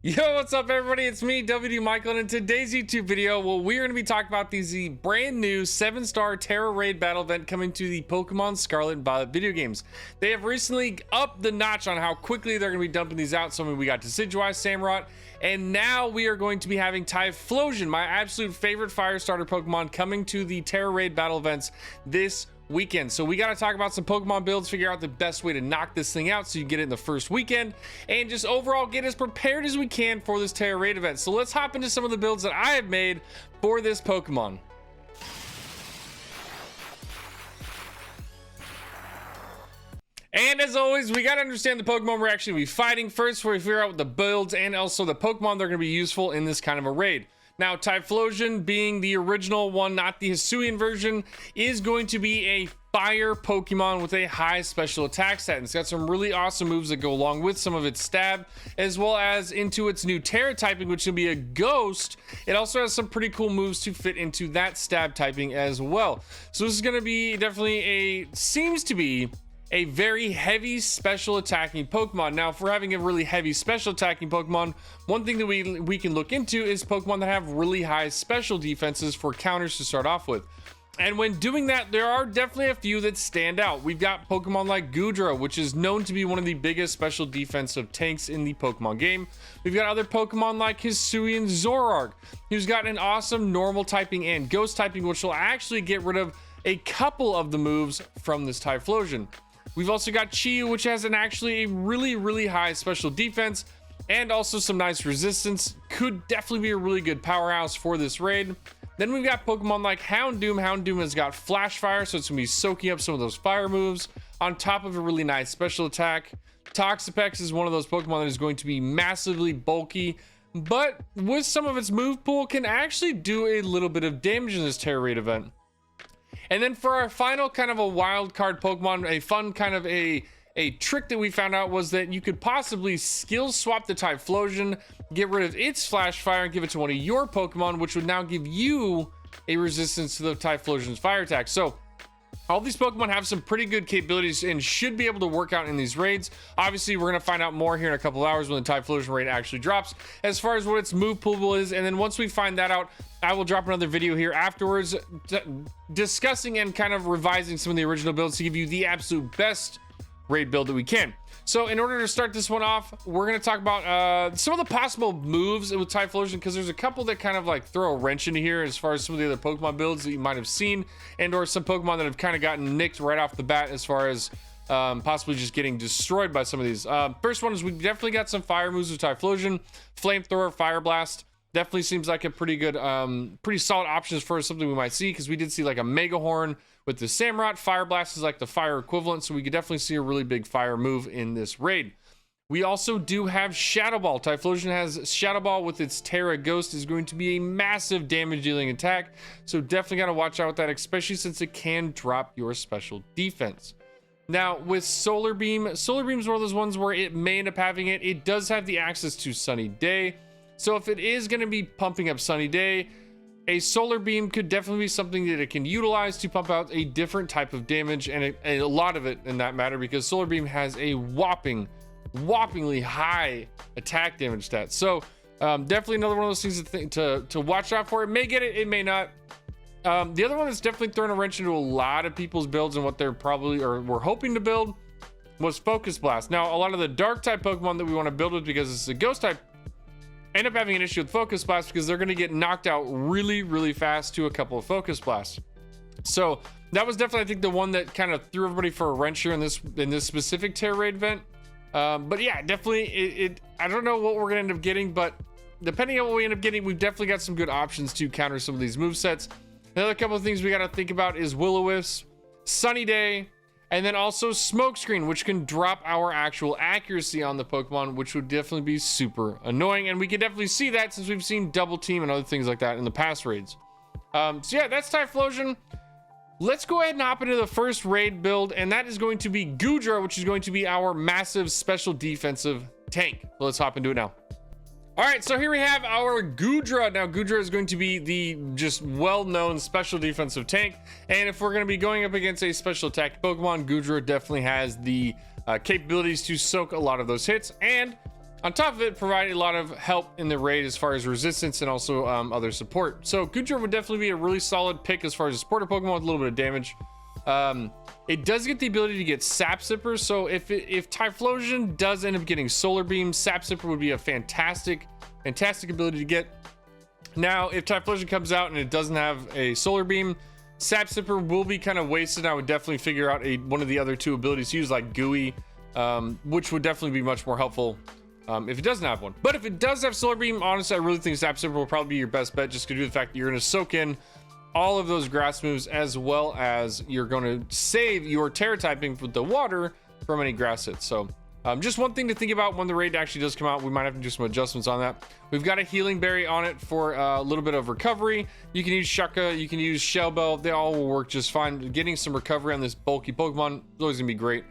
Yo, what's up everybody? It's me, WDMichael, and in today's YouTube video, we're going to be talking about the brand new 7-star Teraraid battle event coming to the Pokemon Scarlet and Violet video games. They have recently upped the notch on how quickly they're going to be dumping these out. So we got Decidueye, Samurott, and now we are going to be having Typhlosion, my absolute favorite fire starter Pokemon, coming to the Teraraid battle events this weekend. So we got to talk about some Pokemon builds, figure out the best way to knock this thing out so you get it in the first weekend, and just overall get as prepared as we can for this Teraraid event. So let's hop into some of the builds that I have made for this Pokemon. And as always, we got to understand the Pokemon we're actually be fighting first before we figure out the builds and also the Pokemon that are going to be useful in this kind of a raid. Now, Typhlosion, being the original one, not the Hisuian version, is going to be a fire Pokemon with a high special attack stat. It's got some really awesome moves that go along with some of its stab, as well as into its new Tera typing, which will be a ghost. It also has some pretty cool moves to fit into that stab typing as well. So this is going to be definitely seems to be a very heavy special attacking Pokemon. Now, if we're having a really heavy special attacking Pokemon, one thing that we can look into is Pokemon that have really high special defenses for counters to start off with. And when doing that, there are definitely a few that stand out. We've got Pokemon like Goodra, which is known to be one of the biggest special defensive tanks in the Pokemon game. We've got other Pokemon like Hisuian Zoroark, who's got an awesome normal typing and ghost typing, which will actually get rid of a couple of the moves from this Typhlosion. We've also got Chi-Yu, which has actually a really high special defense and also some nice resistance. Could definitely be a really good powerhouse for this raid. Then we've got Pokemon like Houndoom. Houndoom has got Flash Fire, so it's going to be soaking up some of those fire moves on top of a really nice special attack. Toxapex is one of those Pokemon that is going to be massively bulky, but with some of its move pool can actually do a little bit of damage in this Teraraid event. And then for our final kind of a wild card Pokemon, a fun kind of a trick that we found out was that you could possibly skill swap the Typhlosion, get rid of its Flash Fire, and give it to one of your Pokemon, which would now give you a resistance to the Typhlosion's fire attack. So all these Pokemon have some pretty good capabilities and should be able to work out in these raids. Obviously, we're going to find out more here in a couple of hours when the Typhlosion raid actually drops as far as what its move pool is. And then once we find that out, I will drop another video here afterwards discussing and kind of revising some of the original builds to give you the absolute best raid build that we can. So in order to start this one off, we're going to talk about some of the possible moves with Typhlosion, because there's a couple that kind of like throw a wrench into here as far as some of the other Pokemon builds that you might have seen, and or some Pokemon that have kind of gotten nicked right off the bat as far as possibly just getting destroyed by some of these. First one is we definitely got some fire moves with Typhlosion. Flamethrower, Fire Blast definitely seems like a pretty good, pretty solid options for something we might see, because we did see like a Mega Horn with the Samurott. Fire Blast is like the fire equivalent, so we could definitely see a really big fire move in this raid. We also do have Shadow Ball. Typhlosion has Shadow Ball with its Tera Ghost, is going to be a massive damage dealing attack, so definitely got to watch out with that, especially since it can drop your special defense. Now with Solar Beam is one of those ones where it may end up having it. It does have the access to Sunny Day, so if it is going to be pumping up Sunny Day, a Solar Beam could definitely be something that it can utilize to pump out a different type of damage, and a lot of it in that matter, because Solar Beam has a whoppingly high attack damage stat. So definitely another one of those things to watch out for. It may get it, it may not. The other one that's definitely thrown a wrench into a lot of people's builds and what they're probably or were hoping to build was Focus Blast. Now a lot of the dark type Pokemon that we want to build with, because it's a ghost type, end up having an issue with Focus Blast because they're going to get knocked out really fast to a couple of Focus Blasts. So that was definitely, I think, the one that kind of threw everybody for a wrench here in this specific Teraraid event. But yeah, definitely I don't know what we're going to end up getting, but depending on what we end up getting, we've definitely got some good options to counter some of these movesets. Another couple of things we got to think about is Will-O-Wisp, Sunny Day, and then also Smokescreen, which can drop our actual accuracy on the Pokemon, which would definitely be super annoying. And we can definitely see that since we've seen Double Team and other things like that in the past raids. So yeah, that's Typhlosion. Let's go ahead and hop into the first raid build, and that is going to be Goodra, which is going to be our massive special defensive tank. So let's hop into it now. All right, so here we have our Goodra. Now, Goodra is going to be the just well-known special defensive tank. And if we're going to be going up against a special attack Pokemon, Goodra definitely has the capabilities to soak a lot of those hits. And On top of it, provide a lot of help in the raid as far as resistance and also other support. So Goodra would definitely be a really solid pick as far as a supporter Pokemon with a little bit of damage. It does get the ability to get Sap Sipper, so if Typhlosion does end up getting Solar Beam, Sap Sipper would be a fantastic ability to get. Now, if Typhlosion comes out and it doesn't have a Solar Beam, Sap Sipper will be kind of wasted. I would definitely figure out one of the other two abilities to use, like Gooey, which would definitely be much more helpful if it doesn't have one. But if it does have Solar Beam, honestly, I really think Sap Sipper will probably be your best bet, just due to the fact that you're going to soak in all of those grass moves, as well as you're going to save your Tera typing with the water from any grass hits. So just one thing to think about when the raid actually does come out. We might have to do some adjustments on that. We've got a healing berry on it for a little bit of recovery. You can use Shucka, you can use Shell Bell. They all will work just fine. Getting some recovery on this bulky Pokemon is always gonna be great.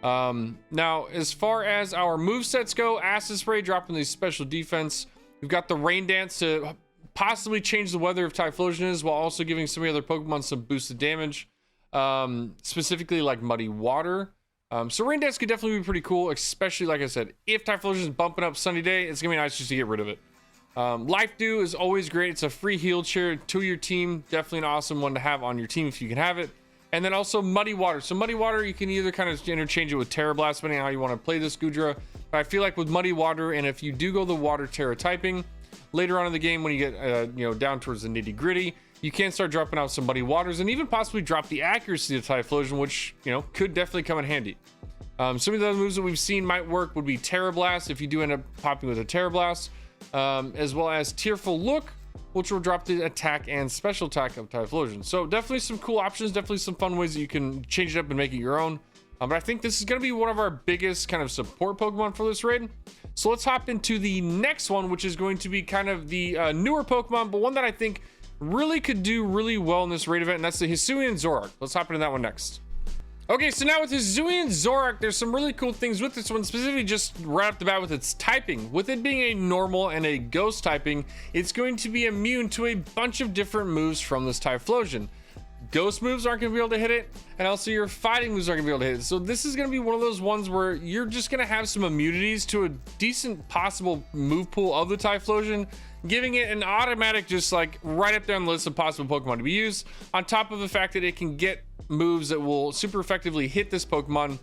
Now, as far as our movesets go, Acid Spray dropping the special defense. We've got the Rain Dance to possibly change the weather if Typhlosion is, while also giving some of the other Pokemon some boosted damage, specifically like Muddy Water. So Rain Dance could definitely be pretty cool, especially, like I said, if Typhlosion is bumping up Sunny Day, it's gonna be nice just to get rid of it. Life Dew is always great. It's a free heal cheer to your team. Definitely an awesome one to have on your team if you can have it. And then also Muddy Water. So Muddy Water, you can either kind of interchange it with Terra Blast, depending on how you want to play this Goodra. But I feel like with Muddy Water, and if you do go the Water Terra typing, later on in the game when you get down towards the nitty gritty, you can start dropping out some Muddy Waters and even possibly drop the accuracy of Typhlosion, which could definitely come in handy. Some of the other moves that we've seen might work would be Terra Blast if you do end up popping with a Terra Blast, as well as Tearful Look, which will drop the attack and special attack of Typhlosion. So definitely some cool options, definitely some fun ways that you can change it up and make it your own. But I think this is going to be one of our biggest kind of support Pokemon for this raid. So let's hop into the next one, which is going to be kind of the newer Pokemon, but one that I think really could do really well in this raid event, and that's the Hisuian Zoroark. Let's hop into that one next. Okay, so now with Hisuian Zoroark, there's some really cool things with this one, specifically just right off the bat with its typing. With it being a normal and a ghost typing, it's going to be immune to a bunch of different moves from this Typhlosion. Ghost moves aren't going to be able to hit it, and also your fighting moves aren't going to be able to hit it. So this is going to be one of those ones where you're just going to have some immunities to a decent possible move pool of the Typhlosion, giving it an automatic, just like right up there on the list of possible Pokemon to be used, on top of the fact that it can get moves that will super effectively hit this Pokemon.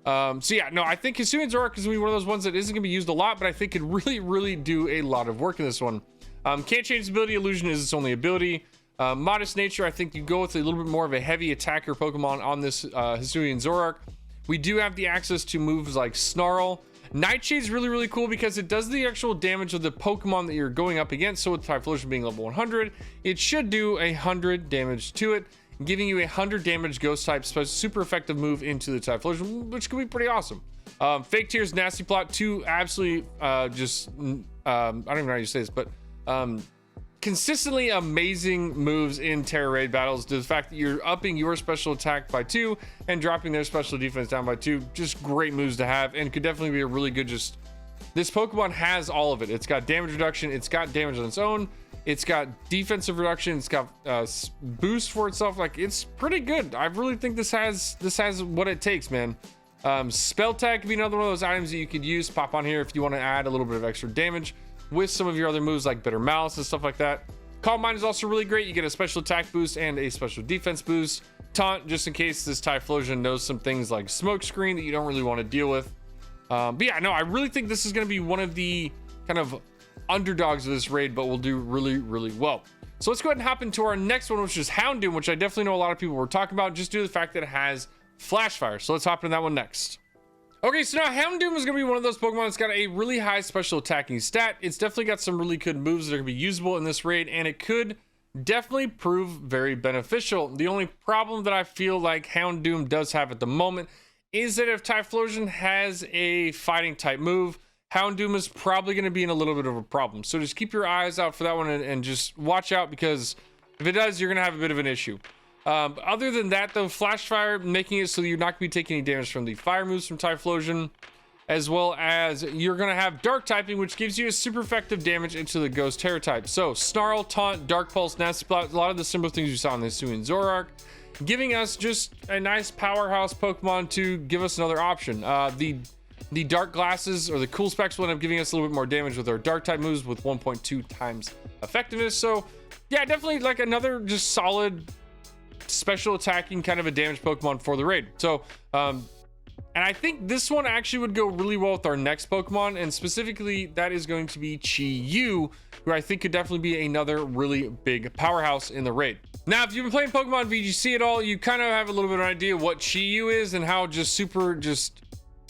So yeah, no, I think Hisuian Zoroark is going to be one of those ones that isn't going to be used a lot, but I think could really do a lot of work in this one. Can't change its ability. Illusion is its only ability. Modest Nature, I think you go with a little bit more of a heavy attacker Pokemon on this Hisuian Zoroark. We do have the access to moves like Snarl. Nightshade's really cool because it does the actual damage of the Pokemon that you're going up against. So with Typhlosion being level 100, it should do 100 damage to it, giving you 100 damage ghost type super effective move into the Typhlosion, which could be pretty awesome. Fake Tears, Nasty Plot, two absolutely I don't even know how you say this, but consistently amazing moves in Teraraid battles. The fact that you're upping your special attack by 2 and dropping their special defense down by 2, just great moves to have, and could definitely be a really good this Pokemon has all of it. It's got damage reduction, it's got damage on its own, it's got defensive reduction, it's got boost for itself. Like, it's pretty good. I really think this has what it takes, man. Spell Tag could be another one of those items that you could use, pop on here if you want to add a little bit of extra damage with some of your other moves like Bitter Malice and stuff like that. Calm Mind is also really great. You get a special attack boost and a special defense boost. Taunt, just in case this Typhlosion knows some things like Smoke Screen that you don't really want to deal with. But yeah, no, I really think this is going to be one of the kind of underdogs of this raid, but will do really well. So let's go ahead and hop into our next one, which is Houndoom, which I definitely know a lot of people were talking about just due to the fact that it has Flash Fire. So let's hop into that one next. Okay, so now Houndoom is going to be one of those Pokemon that's got a really high special attacking stat. It's definitely got some really good moves that are going to be usable in this raid, and it could definitely prove very beneficial. The only problem that I feel like Houndoom does have at the moment is that if Typhlosion has a fighting type move, Houndoom is probably going to be in a little bit of a problem. So just keep your eyes out for that one and just watch out, because if it does, you're going to have a bit of an issue. Other than that, though, Flash Fire, making it so you're not going to be taking any damage from the fire moves from Typhlosion, as well as you're going to have Dark typing, which gives you a super effective damage into the Ghost Tera type. So Snarl, Taunt, Dark Pulse, Nasty Plot, a lot of the similar things you saw in the Hisuian Zoroark, giving us just a nice powerhouse Pokemon to give us another option. The The dark glasses or the cool specs will end up giving us a little bit more damage with our dark type moves with 1.2 times effectiveness. So yeah, definitely like another just solid special attacking kind of a damage Pokemon for the raid. So and I think this one actually would go really well with our next Pokemon, and specifically that is going to be Chi-Yu, who I think could definitely be another really big powerhouse in the raid. Now, if you've been playing Pokemon VGC at all, you kind of have a little bit of an idea what Chi-Yu is and how just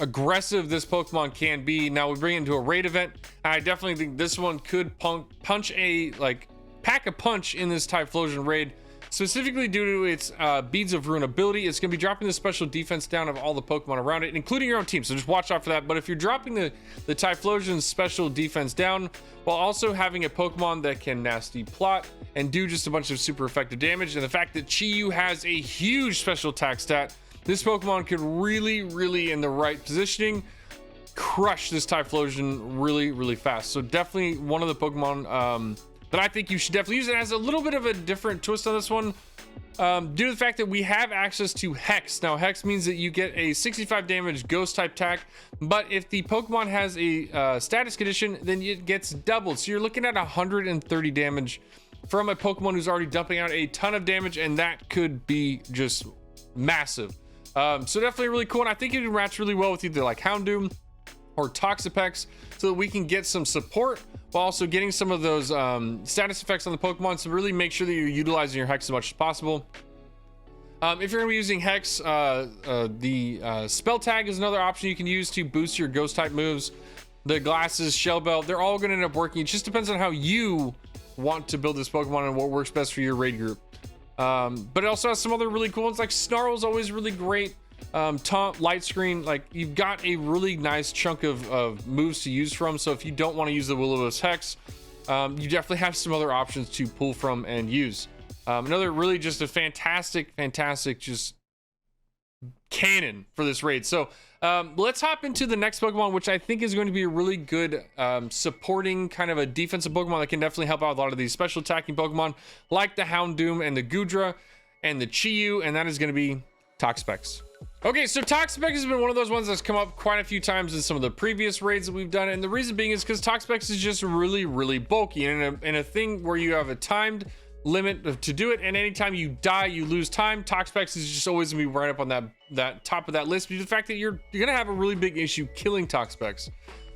aggressive this Pokemon can be. Now we bring it into a raid event, and I definitely think this one could pack a punch in this Typhlosion raid, specifically due to its Beads of Ruin ability. It's going to be dropping the special defense down of all the Pokemon around it, including your own team, so just watch out for that. But if you're dropping the Typhlosion's special defense down while also having a Pokemon that can nasty plot and do just a bunch of super effective damage, and the fact that Chi-Yu has a huge special attack stat, this Pokemon could really, in the right positioning, crush this Typhlosion really fast. So definitely one of the Pokemon that I think you should definitely use. It has a little bit of a different twist on this one, due to the fact that we have access to Hex. Now, Hex means that you get a 65 damage Ghost type attack, but if the Pokemon has a status condition, then it gets doubled. So you're looking at 130 damage from a Pokemon who's already dumping out a ton of damage, and that could be just massive. So definitely really cool, and I think it can match really well with either like Houndoom or Toxapex, so that we can get some support while also getting some of those status effects on the Pokemon, so really make sure that you're utilizing your Hex as much as possible. If you're going to be using Hex, the Spell Tag is another option you can use to boost your Ghost type moves. The Glasses, Shell Belt, they're all going to end up working. It just depends on how you want to build this Pokemon and what works best for your raid group. But it also has some other really cool ones, like Snarl's always really great. Taunt, Light Screen, like you've got a really nice chunk of moves to use from. So if you don't want to use the Will-O-Wisp Hex, you definitely have some other options to pull from and use. Another really just a fantastic just cannon for this raid. So let's hop into the next Pokemon, which I think is going to be a really good supporting kind of a defensive Pokemon that can definitely help out a lot of these special attacking Pokemon like the Houndoom and the Goodra and the Chi-Yu, and that is going to be Toxapex. Okay, so Toxapex has been one of those ones that's come up quite a few times in some of the previous raids that we've done, and the reason being is because Toxapex is just really bulky, and in a thing where you have a timed limit to do it, and anytime you die you lose time, Toxapex is just always gonna be right up on that top of that list, due to the fact that you're gonna have a really big issue killing Toxapex.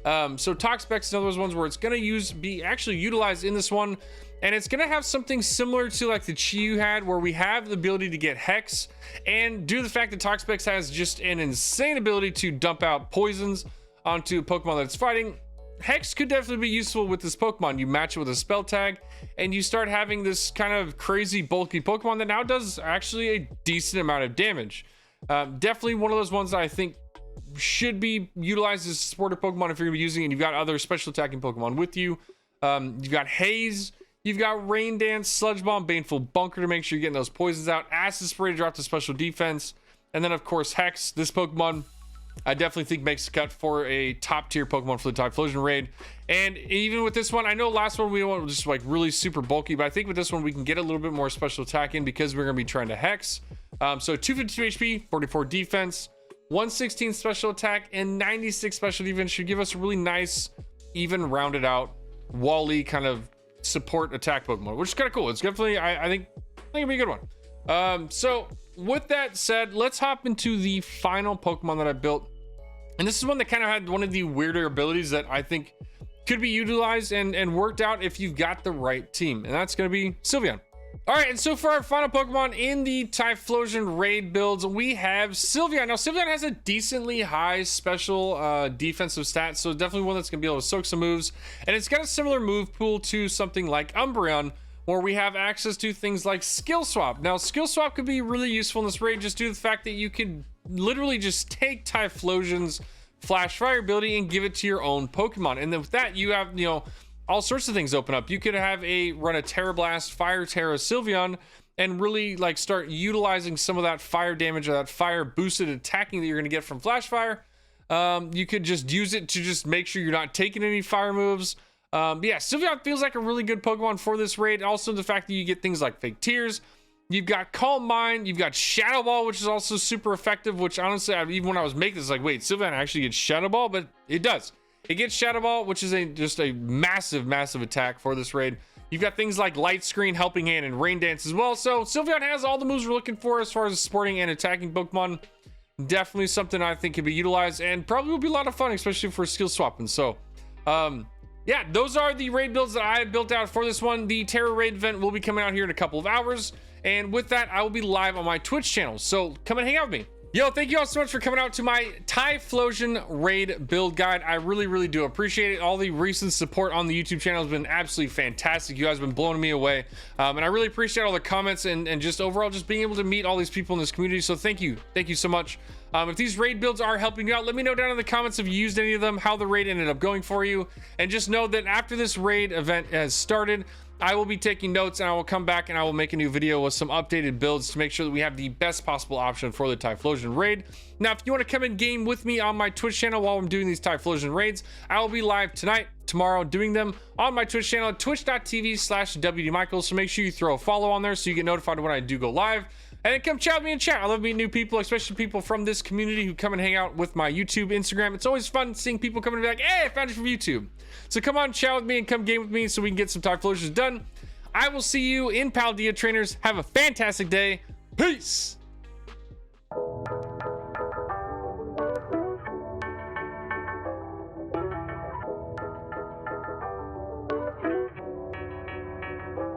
So Toxapex is one of those ones where it's gonna be actually utilized in this one, and it's gonna have something similar to like the Chi-Yu had, where we have the ability to get Hex, and due to the fact that Toxapex has just an insane ability to dump out poisons onto a Pokemon that it's fighting, Hex could definitely be useful with this Pokemon. You match it with a Spell Tag, and you start having this kind of crazy bulky Pokemon that now does actually a decent amount of damage. Definitely one of those ones that I think should be utilized as a supporter Pokemon if you're gonna be using it, and you've got other special attacking Pokemon with you. You've got Haze, you've got Rain Dance, Sludge Bomb, Baneful Bunker to make sure you're getting those poisons out, Acid Spray to drop the special defense, and then of course Hex. This Pokemon I definitely think makes the cut for a top tier Pokemon for the Typhlosion raid. And even with this one, I know last one we went just like really super bulky, but I think with this one we can get a little bit more special attack in because we're gonna be trying to Hex. So 252 HP, 44 defense, 116 special attack, and 96 special defense should give us a really nice, even rounded out Wall-E kind of support attack Pokemon, which is kind of cool. It's definitely, I think it'll be a good one. So with that said, let's hop into the final Pokemon that I built, and this is one that kind of had one of the weirder abilities that I think could be utilized and worked out if you've got the right team, and that's going to be Sylveon. All right, and so for our final Pokemon in the Typhlosion raid builds, we have Sylveon. Now Sylveon has a decently high special defensive stats, so definitely one that's going to be able to soak some moves, and it's got a similar move pool to something like Umbreon, where we have access to things like Skill Swap. Now, Skill Swap could be really useful in this raid just due to the fact that you could literally just take Typhlosion's Flash Fire ability and give it to your own Pokemon. And then with that, you have, you know, all sorts of things open up. You could have run a Terra Blast, Fire Terra Sylveon, and really like start utilizing some of that fire damage or that fire boosted attacking that you're going to get from Flash Fire. You could just use it to just make sure you're not taking any fire moves. But yeah, Sylveon feels like a really good Pokemon for this raid. Also, the fact that you get things like Fake Tears, You've got Calm Mind. You've got Shadow Ball, which is also super effective, which honestly, even when I was making this, like, wait, Sylveon actually gets Shadow Ball, but it does. It gets Shadow Ball, which is just a massive, massive attack for this raid. You've got things like Light Screen, Helping Hand, and Rain Dance as well. So Sylveon has all the moves we're looking for as far as supporting and attacking Pokemon. Definitely something I think can be utilized and probably will be a lot of fun, especially for skill swapping. So, yeah, those are the raid builds that I have built out for this one. The Teraraid event will be coming out here in a couple of hours. And with that, I will be live on my Twitch channel. So come and hang out with me. Yo, thank you all so much for coming out to my Typhlosion Raid build guide. I really, really do appreciate it. All the recent support on the YouTube channel has been absolutely fantastic. You guys have been blowing me away. And I really appreciate all the comments and just overall just being able to meet all these people in this community. So thank you. Thank you so much. If these raid builds are helping you out, let me know down in the comments if you used any of them, how the raid ended up going for you. And just know that after this raid event has started, I will be taking notes and I will come back and I will make a new video with some updated builds to make sure that we have the best possible option for the Typhlosion Raid. Now, if you want to come and game with me on my Twitch channel while I'm doing these Typhlosion Raids, I will be live tonight, tomorrow, doing them on my Twitch channel at twitch.tv/WDMichael. So make sure you throw a follow on there so you get notified when I do go live. And then come chat with me in chat. I love meeting new people, especially people from this community who come and hang out with my YouTube, Instagram. It's always fun seeing people come and be like, hey, I found you from YouTube. So come on, chat with me and come game with me so we can get some Typhlosions done. I will see you in Paldea, trainers. Have a fantastic day. Peace.